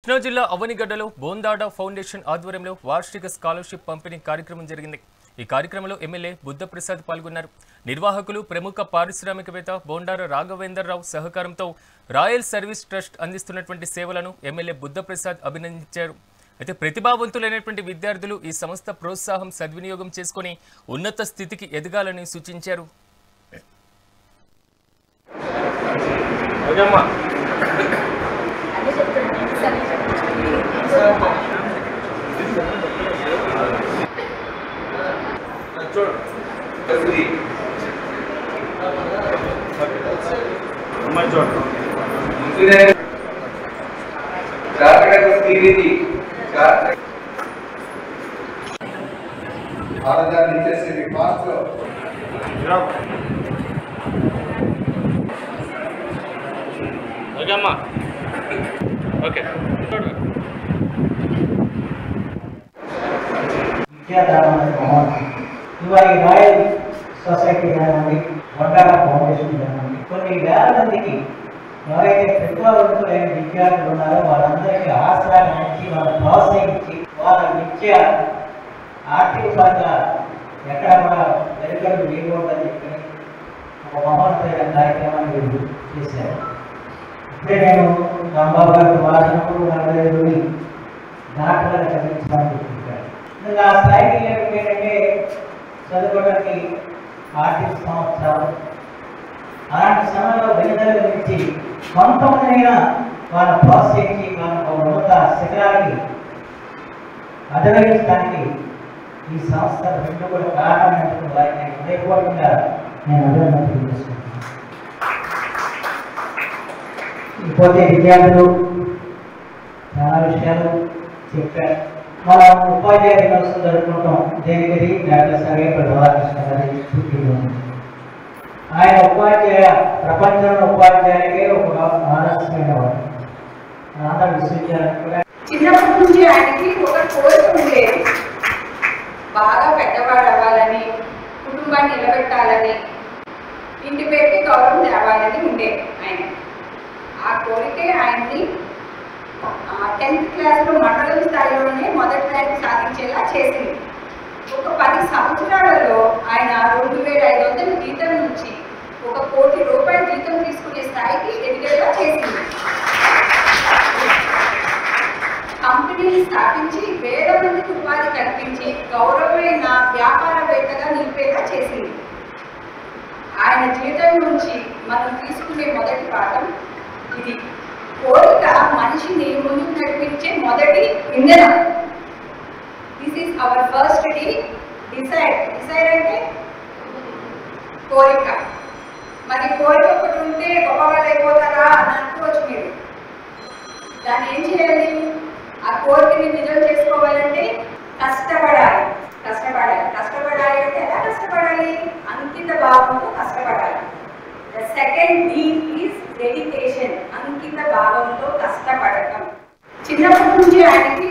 కృష్ణా జిల్లా అవనిగడ్డలో బోందాడ ఫౌండేషన్ ఆధ్వర్యంలో వార్షిక స్కాలర్షిప్ పంపిణీ కార్యక్రమం జరిగింది. ఈ కార్యక్రమంలో ఎమ్మెల్యే బుద్ధప్రసాద్ పాల్గొన్నారు. నిర్వాహకులు ప్రముఖ పారిశ్రామికవేత్త బోండార రాఘవేంద్రరావు సహకారంతో రాయల్ సర్వీస్ ట్రస్ట్ అందిస్తున్నటువంటి సేవలను ఎమ్మెల్యే బుద్ధప్రసాద్ అభినందించారు. అయితే ప్రతిభావంతులైనటువంటి విద్యార్థులు ఈ సంస్థ ప్రోత్సాహం సద్వినియోగం చేసుకుని ఉన్నత స్థితికి ఎదగాలని సూచించారు. రాయల్ సొసైటీ కానివ్వండి, బొండార ఫౌండేషన్ కానివ్వండి, కొన్ని వేల మందికి ఎవరైతే ప్రతిభావంతులైన విద్యార్థులు ఉన్నారో వాళ్ళందరికీ ఆశ్రయాన్ని ఇచ్చి వాళ్ళని ప్రోత్సహించి వాళ్ళ విద్య ఆర్థిక పరంగా ఎక్కడ కూడా వెనుకలు వేయకూడదని చెప్పి ఒక మహోన్నతమైన కార్యక్రమాన్ని వీళ్ళు చేశారు. ఇప్పుడే నేను రాంబాబు గారు వాడినప్పుడు 45 మంది డాక్టర్లను చదివించడానికి చెప్పాను. ఇంకా ఆ స్థాయికి ఏంటంటే చదువుకోవడానికి ఆర్థిక సంవత్సరాలు అలాంటి సమయంలో విడుదల గురించి కొంతమందినైనా వాళ్ళని ప్రోత్సహించి వాళ్ళ ఉన్నత శిఖరానికి అధిరోహించడానికి ఈ సంస్థ రెండు కూడా కారణమైనటువంటి వారిని హృదయపూర్వకంగా నేను అభినందన తెలియజేస్తున్నాను. ఇకపోతే విద్యార్థులు చాలా విషయాలు చెప్పారు. మనం ఉపాధ్యాయ దినోత్సవం జరుపుకుంటాం. దేనికి డాక్టర్ సర్వేపల్లి రాధాకృష్ణ గారి స్ఫూర్తిలో ఆయన ఉపాధ్యాయ ప్రపంచంలో ఉపాధ్యాయులకే ఒక ఆదర్శమైన వాడు. ఆంధ్ర విశ్వవిద్యాలయం కూడా చిన్నప్పటి నుంచి ఆయనకి ఒక కోరిక ఉండేది, బాగా పెద్దవాడు అవ్వాలని, కుటుంబాన్ని నిలబెట్టాలని, ఇంటి పేరుకి గౌరవం తేవాలని ఉండేది ఆయన. ఆ కోరికే ఆయన్ని 10th క్లాస్లో మండలం స్థాయిలోనే మొదటి ర్యాంక్ సాధించేలా చేసింది. ఒక 10 సంవత్సరాలలో ఆయన 2500 జీతం నుంచి 1 కోటి రూపాయల జీతం తీసుకునే స్థాయికి ఎదిగేలా చేసింది. కంపెనీని స్థాపించి వేల మందికి ఉపాధి కల్పించి గౌరవమైన వ్యాపారవేత్తగా నిలిపేలా చేసింది. ఆయన జీవితం నుంచి మనం తీసుకునే మొదటి పాఠం ఇది. కోరిక మనిషిని ముందుకు నడిపించే మొదటి ఇంధనం. This is our first D. Decide అంటే కోరిక. మరి కోరిక ఒకటి ఉంటే గొప్పవాళ్ళు అయిపోతారా అని అనుకోవచ్చు మీరు. దాన్ని ఏం చేయాలి? ఆ కోరికని నిజం చేసుకోవాలంటే కష్టపడాలి. కష్టపడాలి అంటే ఎలా కష్టపడాలి? అంకిత భావంతో కష్టపడాలి. The second D is dedication. అంకిత భావంతో కష్టపడటం. చిన్నప్పటి నుంచి ఆయనకి